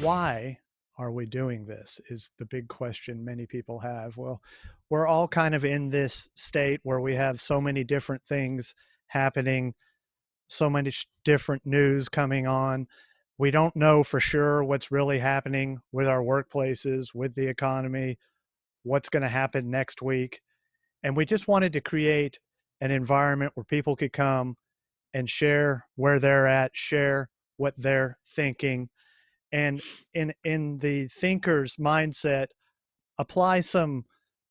why are we doing this is the big question many people have. Well, we're all kind of in this state where we have so many different things happening, so many different news coming on. We don't know for sure what's really happening with our workplaces, with the economy, what's going to happen next week. And we just wanted to create an environment where people could come and share where they're at, share what they're thinking, and in the thinker's mindset, apply some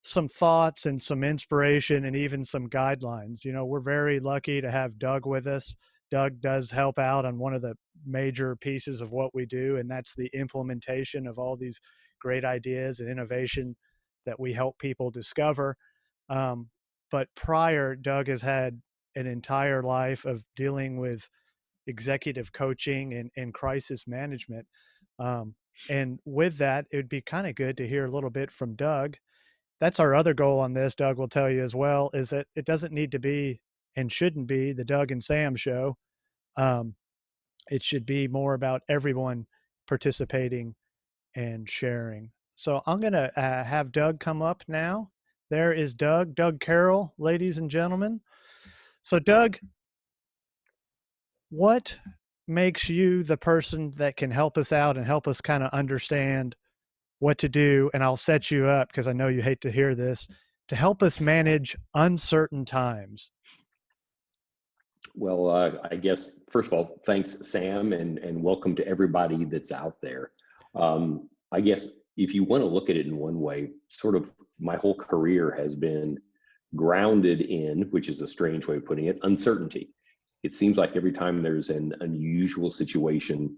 thoughts and some inspiration and even some guidelines. We're very lucky to have Doug with us. Doug does help out on one of the major pieces of what we do, and that's the implementation of all these great ideas and innovation that we help people discover. But prior, Doug has had an entire life of dealing with executive coaching and crisis management. Um, and with that, it would be kind of good to hear a little bit from Doug. That's our other goal on this, Doug will tell you as well, is that it doesn't need to be and shouldn't be the Doug and Sam show. Um, it should be more about everyone participating and sharing. So I'm going to have Doug come up now. There is Doug Carroll, ladies and gentlemen. So, Doug, what makes you the person that can help us out and help us kind of understand what to do? And I'll set you up because I know you hate to hear this, to help us manage uncertain times. Well, I guess, first of all, thanks, Sam, and welcome to everybody that's out there. I guess if you want to look at it in one way, sort of my whole career has been grounded in, which is a strange way of putting it, uncertainty. It seems like every time there's an unusual situation,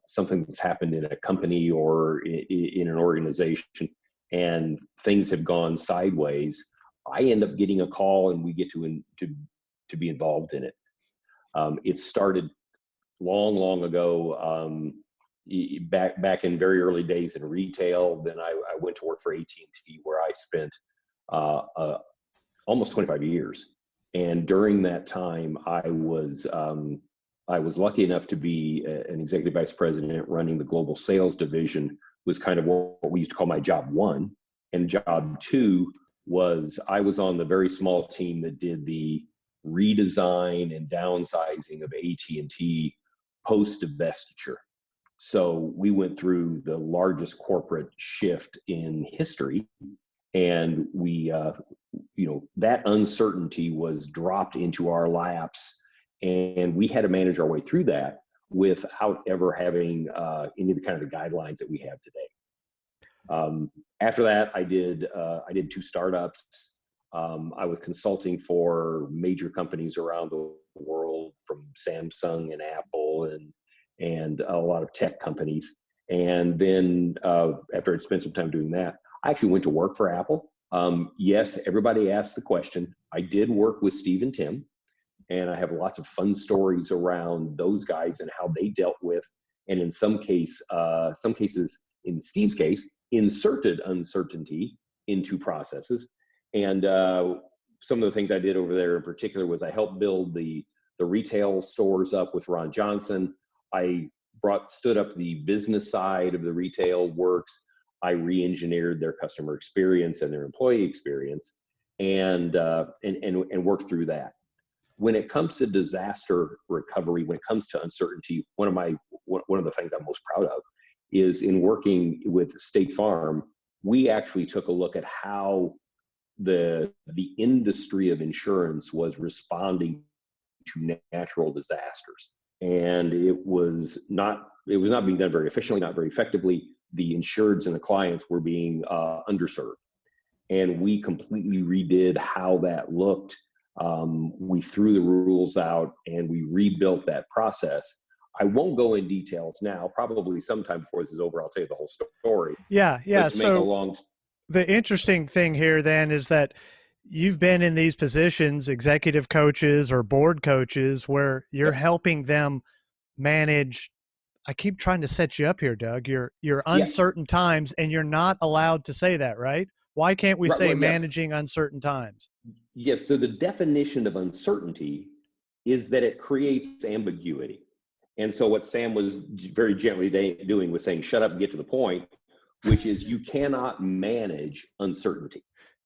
something that's happened in a company or in an organization, and things have gone sideways, I end up getting a call and we get to be involved in it. It started long ago, back in very early days in retail. Then I went to work for AT&T, where I spent almost 25 years. And during that time, I was lucky enough to be an executive vice president running the global sales division. Was kind of what we used to call my job one. And job two was I was on the very small team that did the redesign and downsizing of AT&T post divestiture. So we went through the largest corporate shift in history, and we, that uncertainty was dropped into our laps, and we had to manage our way through that without ever having any of the kind of the guidelines that we have today. After that, I did 2 startups. I was consulting for major companies around the world, from Samsung and Apple and a lot of tech companies. And then after I'd spent some time doing that, I actually went to work for Apple. Yes, everybody asked the question. I did work with Steve and Tim, and I have lots of fun stories around those guys and how they dealt with, and in some cases, in Steve's case, inserted uncertainty into processes. And some of the things I did over there in particular was I helped build the retail stores up with Ron Johnson. I stood up the business side of the retail works. I re-engineered their customer experience and their employee experience, and worked through that. When it comes to disaster recovery, when it comes to uncertainty, one of the things I'm most proud of is in working with State Farm, we actually took a look at how the industry of insurance was responding to natural disasters. And it was not being done very efficiently, not very effectively. The insureds and the clients were being underserved. And we completely redid how that looked. We threw the rules out and we rebuilt that process. I won't go in details now. Probably sometime before this is over, I'll tell you the whole story. Yeah. So the interesting thing here then is that you've been in these positions, executive coaches or board coaches, where you're helping them manage. I keep trying to set you up here, Doug. Your uncertain times, and you're not allowed to say that, right? Why can't we say managing uncertain times? Yes. So the definition of uncertainty is that it creates ambiguity. And so what Sam was very gently doing was saying, shut up and get to the point, which is you cannot manage uncertainty.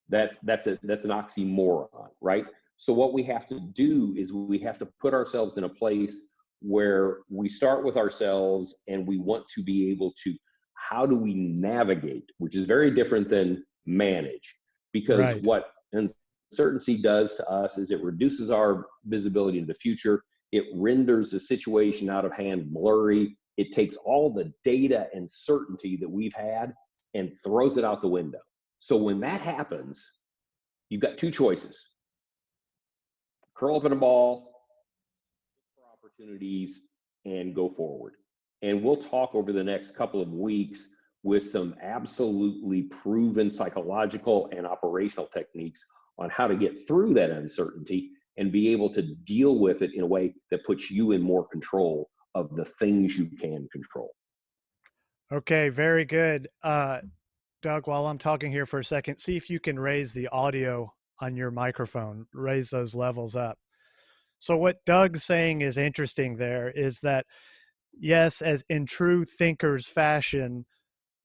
That's an oxymoron, right? So what we have to do is we have to put ourselves in a place where we start with ourselves and we want to be able to, how do we navigate, which is very different than manage, because Right. what uncertainty does to us is it reduces our visibility into the future. It renders the situation out of hand blurry. It takes all the data and certainty that we've had and throws it out the window. So when that happens, you've got two choices: curl up in a ball, look for opportunities, and go forward. And we'll talk over the next couple of weeks with some absolutely proven psychological and operational techniques on how to get through that uncertainty and be able to deal with it in a way that puts you in more control of the things you can control. Okay, very good. Doug, while I'm talking here for a second, see if you can raise the audio on your microphone, raise those levels up. So what Doug's saying is interesting there is that, yes, as in true thinkers fashion,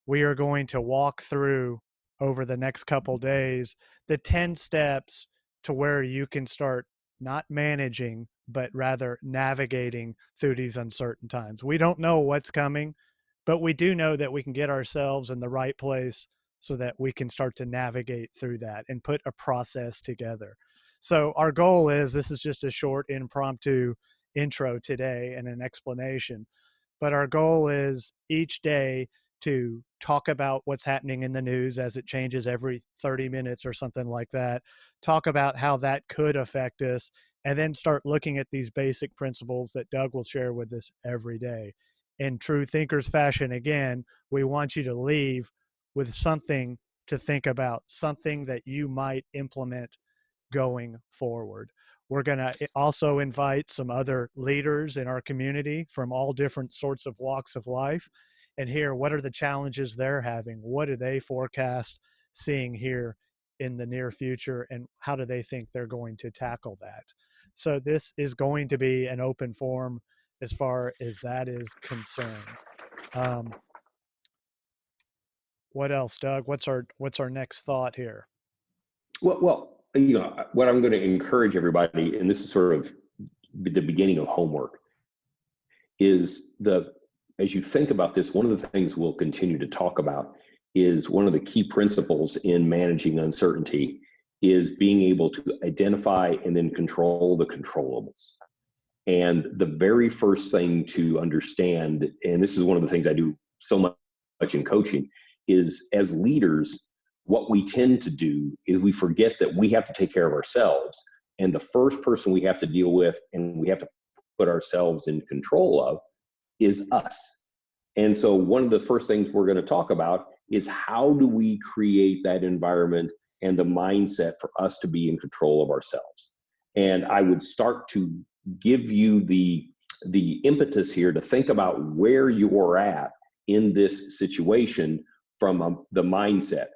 we are going to walk through over the next couple days the 10 steps to where you can start not managing, but rather navigating through these uncertain times. We don't know what's coming, but we do know that we can get ourselves in the right place so that we can start to navigate through that and put a process together. So our goal is, this is just a short impromptu intro today and an explanation, but our goal is each day to talk about what's happening in the news as it changes every 30 minutes or something like that, talk about how that could affect us, and then start looking at these basic principles that Doug will share with us every day. In true thinkers fashion, again, we want you to leave with something to think about, something that you might implement going forward. We're going to also invite some other leaders in our community from all different sorts of walks of life and hear what are the challenges they're having. What do they forecast seeing here in the near future, and how do they think they're going to tackle that? So this is going to be an open forum as far as that is concerned. Um, what else, Doug? What's our next thought here? What I'm going to encourage everybody, and this is sort of the beginning of homework, is as you think about this, one of the things we'll continue to talk about is one of the key principles in managing uncertainty is being able to identify and then control the controllables. And the very first thing to understand, and this is one of the things I do so much in coaching, is as leaders, what we tend to do is we forget that we have to take care of ourselves. And the first person we have to deal with and we have to put ourselves in control of is us. And so one of the first things we're going to talk about is how do we create that environment and the mindset for us to be in control of ourselves. And I would start to give you the impetus here to think about where you're at in this situation from the mindset.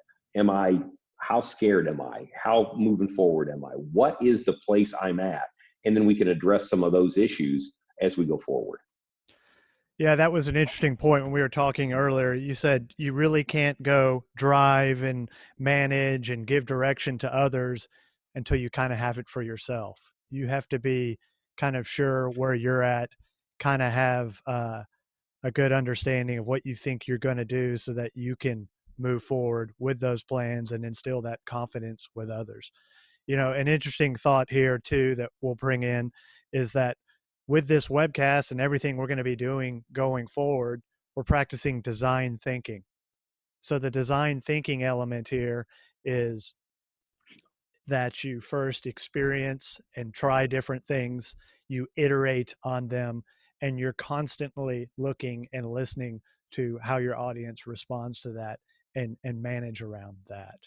How scared am I? How moving forward am I? What is the place I'm at? And then we can address some of those issues as we go forward. Yeah, that was an interesting point when we were talking earlier. You said you really can't go drive and manage and give direction to others until you kind of have it for yourself. You have to be kind of sure where you're at, kind of have a good understanding of what you think you're going to do so that you can move forward with those plans and instill that confidence with others. An interesting thought here too that we'll bring in is that with this webcast and everything we're going to be doing going forward, we're practicing design thinking. So the design thinking element here is that you first experience and try different things, you iterate on them, and you're constantly looking and listening to how your audience responds to that and manage around that.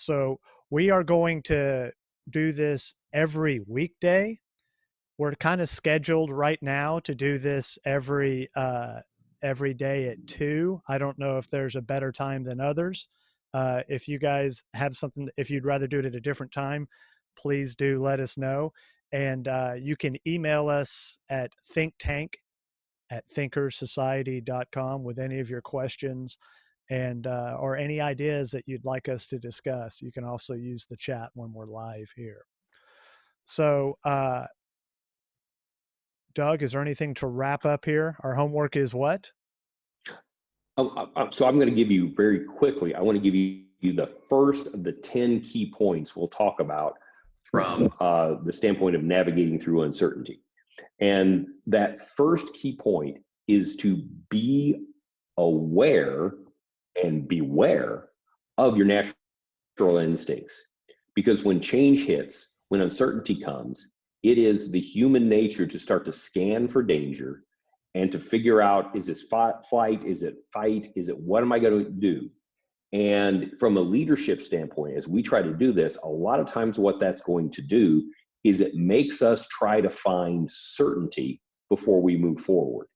So we are going to do this every weekday. We're kind of scheduled right now to do this every day at 2. I don't know if there's a better time than others. If you guys have something, if you'd rather do it at a different time, please do let us know. And you can email us at thinktank at thinkersociety.com with any of your questions and or any ideas that you'd like us to discuss. You can also use the chat when we're live here. So, Doug, is there anything to wrap up here? Our homework is what? So I'm going to give you very quickly, I want to give you the first of the 10 key points we'll talk about from the standpoint of navigating through uncertainty. And that first key point is to be aware and beware of your natural instincts. Because when change hits, when uncertainty comes, it is the human nature to start to scan for danger and to figure out, is this flight, is it fight, is it what am I going to do? And from a leadership standpoint, as we try to do this, a lot of times what that's going to do is it makes us try to find certainty before we move forward.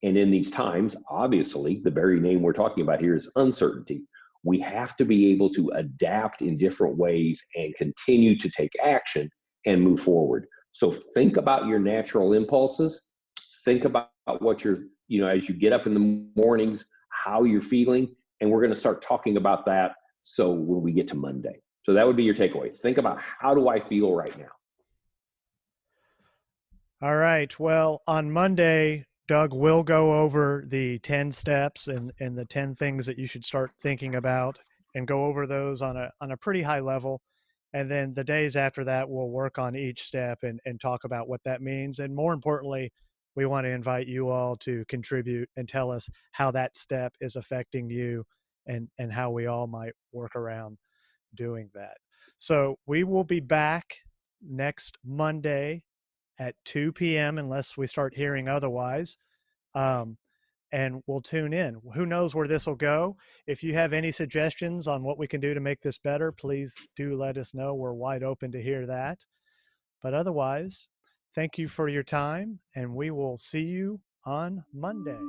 And in these times, obviously, the very name we're talking about here is uncertainty. We have to be able to adapt in different ways and continue to take action and move forward. So think about your natural impulses. Think about what you're, as you get up in the mornings, how you're feeling. And we're going to start talking about that. So when we get to Monday, so that would be your takeaway. Think about, how do I feel right now? All right. Well, on Monday, Doug will go over the 10 steps and the 10 things that you should start thinking about and go over those on a pretty high level. And then the days after that, we'll work on each step and talk about what that means. And more importantly, we want to invite you all to contribute and tell us how that step is affecting you and how we all might work around doing that. So we will be back next Monday at 2 p.m. unless we start hearing otherwise. And we'll tune in. Who knows where this will go? If you have any suggestions on what we can do to make this better, please do let us know. We're wide open to hear that. But otherwise, thank you for your time, and we will see you on Monday.